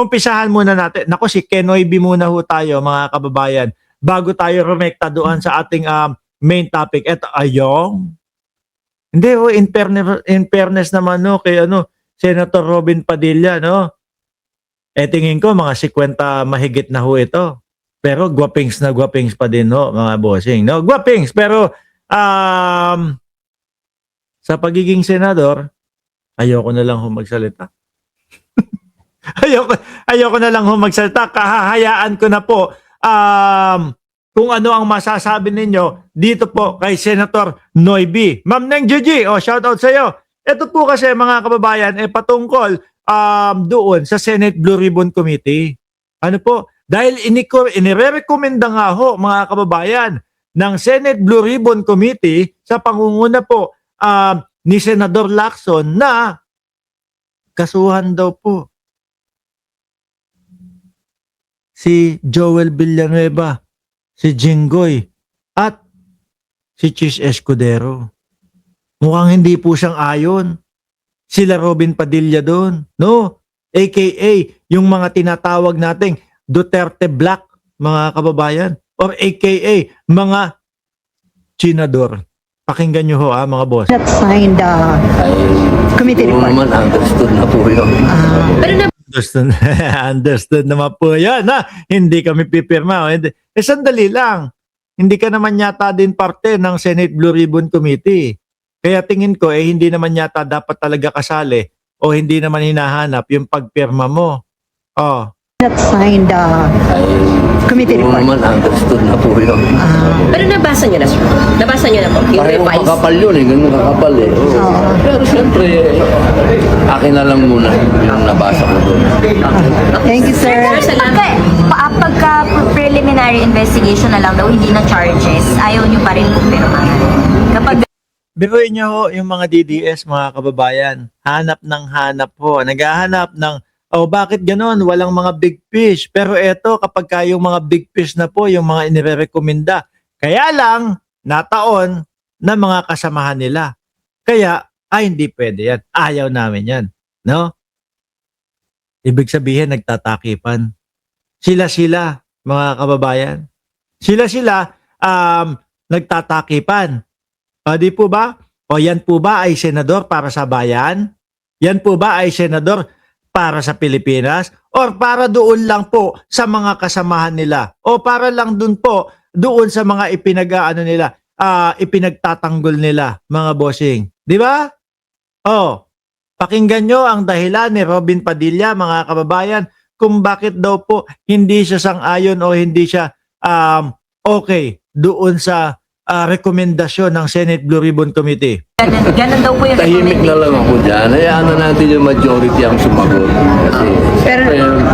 Umpisahan muna natin. Nako, si Kenoy B muna ho tayo, mga kababayan, bago tayo rumekta doon sa ating main topic. Eto, ayong. Hindi ho, in fairness naman no, kay Senator Robin Padilla, no? Tingin ko mga 50 mahigit na ho ito. Pero gwapings na gwapings pa din ho, mga bossing. No, gwapings, pero sa pagiging senador, ayoko na lang ho magsalita. ayoko na lang ho magsalita. Kahahayaan ko na po kung ano ang masasabi ninyo dito po kay Senator Noy B. Ma'am Neng Gigi, shout out sa iyo. Ito po kasi mga kababayan, patungkol doon sa Senate Blue Ribbon Committee. Ano po? Dahil inirekomenda nga ho, mga kababayan, ng Senate Blue Ribbon Committee sa pangunguna po ni Senador Lacson na kasuhan daw po si Joel Villanueva, si Jinggoy, at si Chis Escudero. Mukhang hindi po siyang ayon. Sila Robin Padilla doon, no? AKA yung mga tinatawag nating Duterte Black, mga kababayan, or AKA mga Chinador. Pakinggan nyo ho, mga boss. Not signed committee report. naman understood na po yun. Understood naman po yan, ha? Hindi kami pipirma. Sandali lang. Hindi ka naman yata din parte ng Senate Blue Ribbon Committee. Kaya tingin ko, hindi naman yata dapat talaga kasali o hindi naman hinahanap yung pagpirma mo. Not signed committee report. naman understood na po yun. Pero nabasa niyo na, sir? Nabasa niyo na po? Yung Pareho revised? makapal yun ganun kakapal Pero siyempre, akin na lang muna yung nabasa ko doon. Thank you, sir. Sir, salamat. Pagka preliminary investigation na lang daw, hindi na charges, ayaw nyo pa rin pumirma. Kapag Biruin nyo ho yung mga DDS, mga kababayan. Hanap ng hanap ho. Naghahanap ng, bakit ganon? Walang mga big fish. Pero eto, kapag yung mga big fish na po, yung mga inirekomenda. Kaya lang, nataon na mga kasamahan nila. Kaya, hindi pwede yan. Ayaw namin yan. No? Ibig sabihin, nagtatakipan. Sila-sila, mga kababayan. Sila-sila, nagtatakipan. Di po ba? Yan po ba ay senador para sa bayan? Yan po ba ay senador para sa Pilipinas? Or para doon lang po sa mga kasamahan nila? O para lang doon po, doon sa mga ipinagtatanggol nila, mga bossing? Di ba? Pakinggan nyo ang dahilan ni Robin Padilla, mga kababayan, kung bakit daw po hindi siya sang-ayon o hindi siya okay doon sa rekomendasyon ng Senate Blue Ribbon Committee. ganun daw po yung Tahimik na lang ako dyan. Hayaan na natin yung majority ang sumagot. Kasi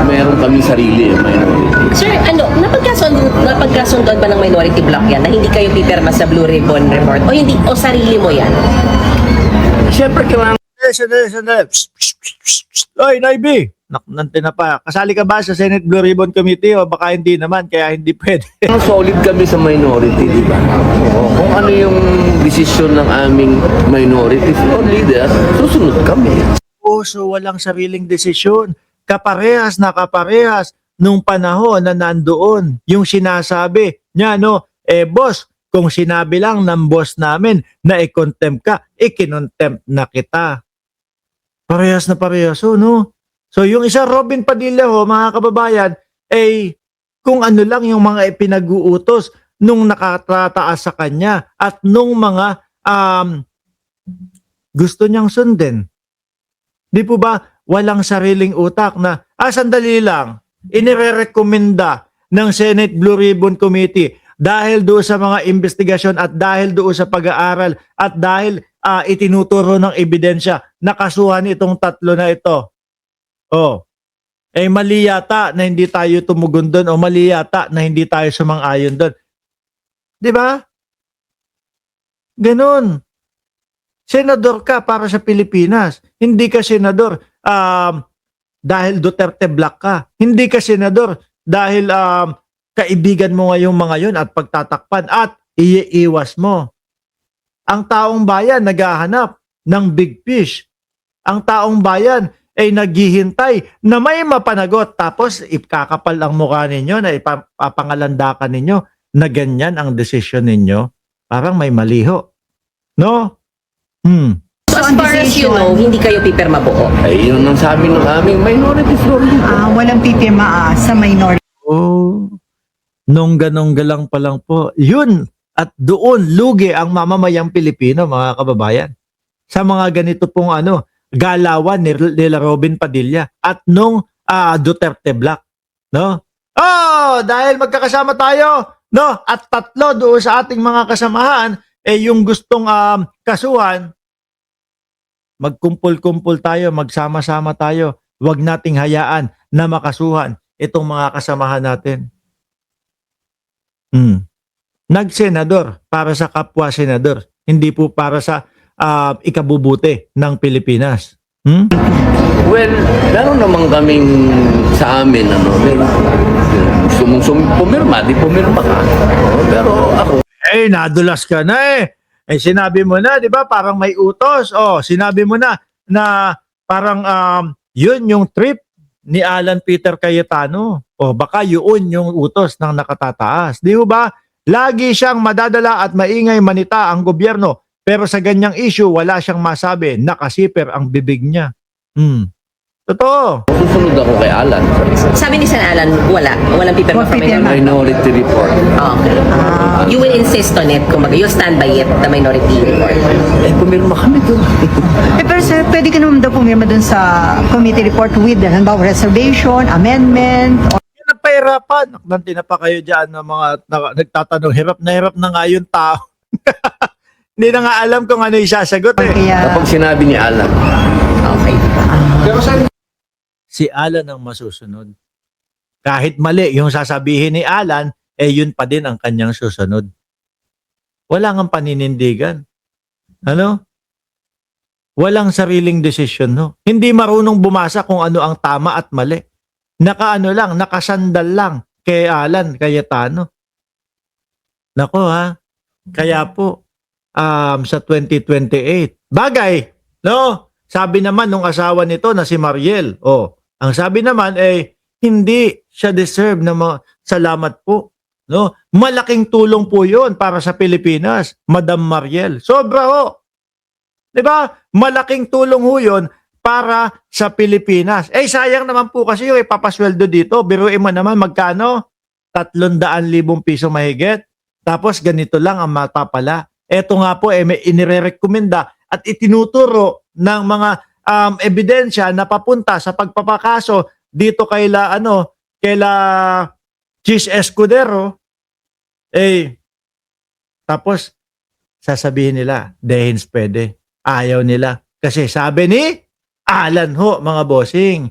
meron kami sarili, minority. Sir, napagkasundoan ba ng minority block yan na hindi kayo pipirma sa Blue Ribbon Report? O hindi, o sarili mo yan? Siyempre, kailangan Sandali. Oy, Noiby! Nante na pa. Kasali ka ba sa Senate Blue Ribbon Committee o baka hindi naman, kaya hindi pwede? solid kami sa minority, di ba? Kung ano yung desisyon ng aming minority floor leader, susunod kami. So walang sariling desisyon. Kaparehas na kaparehas nung panahon na nandoon. Yung sinasabi niya, boss, kung sinabi lang ng boss namin na i-contempt ka, i-contempt na kita. Parehas na parehas, no? So yung isa Robin Padilla mga kababayan, kung ano lang yung mga ipinag-uutos nung nakatataas sa kanya at nung mga gusto niyang sundin. Di po ba walang sariling utak na, sandali lang, inirekomenda ng Senate Blue Ribbon Committee dahil doon sa mga investigasyon at dahil doon sa pag-aaral at dahil itinuturo ng ebidensya, nakasuhan itong tatlo na ito. Mali yata na hindi tayo tumugon doon o mali yata na hindi tayo sumang-ayon doon. Di ba? Ganon. Senador ka para sa Pilipinas. Hindi ka senador dahil Duterte Black ka. Hindi ka senador dahil kaibigan mo ngayong mga yun at pagtatakpan at iiwas mo. Ang taong bayan naghahanap ng big fish. Ang taong bayan ay naghihintay na may mapanagot tapos ikakapal ang mukha ninyo na ipapangalandakan ninyo na ganyan ang desisyon ninyo. Parang may maliho. No? So as far as you know, hindi kayo pipirma buo. Ay, yun ang sabi ng aming minority floor leader. Walang pipirma sa minority. Oh, nung ganong galang pa lang po, yun, at doon lugi ang mamamayang Pilipino, mga kababayan. Sa mga ganito pong galawan nila Robin Padilla at nung Duterte Black, no? Oh, dahil magkakasama tayo, no? At tatlo doon sa ating mga kasamahan, yung gustong kasuhan, magkumpul-kumpul tayo, magsama-sama tayo. Huwag nating hayaan na makasuhan itong mga kasamahan natin. Nagsenador para sa kapwa senador, hindi po para sa ikabubuti ng Pilipinas. Well, meron naman kaming sa amin, gusto mong pumirma, di pumirma ka. Pero ako, Nadulas ka na sinabi mo na, di ba, parang may utos. Sinabi mo na parang yun yung trip ni Alan Peter Cayetano. Baka yun yung utos ng nakatataas. Di ba? Lagi siyang madadala at maingay manita ang gobyerno. Pero sa ganyang issue, wala siyang masabi. Nakasiper ang bibig niya. Totoo. susunod ako kay Alan. Sabi ni San Alan, walang pipirma Walang from pipirma. minority. Minority report. Okay. You will insist on it, kumbaga, you'll stand by it, the minority report. Pumirma kami doon. Pero sir, pwede ka naman daw pumirma dun sa committee report with, halimbawa, reservation, amendment, or Yan ang pahirapan. Nanti na pa kayo dyan ng mga nagtatanong, hirap na nga yung tao. Hindi na nga alam kung ano yung sasagot kaya... Kapag sinabi ni Alan, Okay. Si Alan ang masusunod. Kahit mali yung sasabihin ni Alan, yun pa din ang kanyang susunod. Wala ngang paninindigan. Walang sariling desisyon, no? Hindi marunong bumasa kung ano ang tama at mali. Nakasandal lang kay Alan Cayetano. Nako kaya po, sa 2028, bagay, no? Sabi naman nung asawa nito na si Mariel, ang sabi naman hindi siya deserve na salamat po. No? Malaking tulong po yun para sa Pilipinas, Madam Mariel. Sobra ho. Diba? Malaking tulong ho yun para sa Pilipinas. Sayang naman po kasi yung ipapasweldo dito. Biruin mo naman magkano? 300,000 piso mahigit. Tapos ganito lang ang mapapala. Eto nga po may inirekomenda at itinuturo ng mga ebidensya na papunta sa pagpapakaso dito kaila Chis Escudero, tapos sasabihin nila, Dehins pwede. Ayaw nila. Kasi sabi ni Alan ho, mga bossing,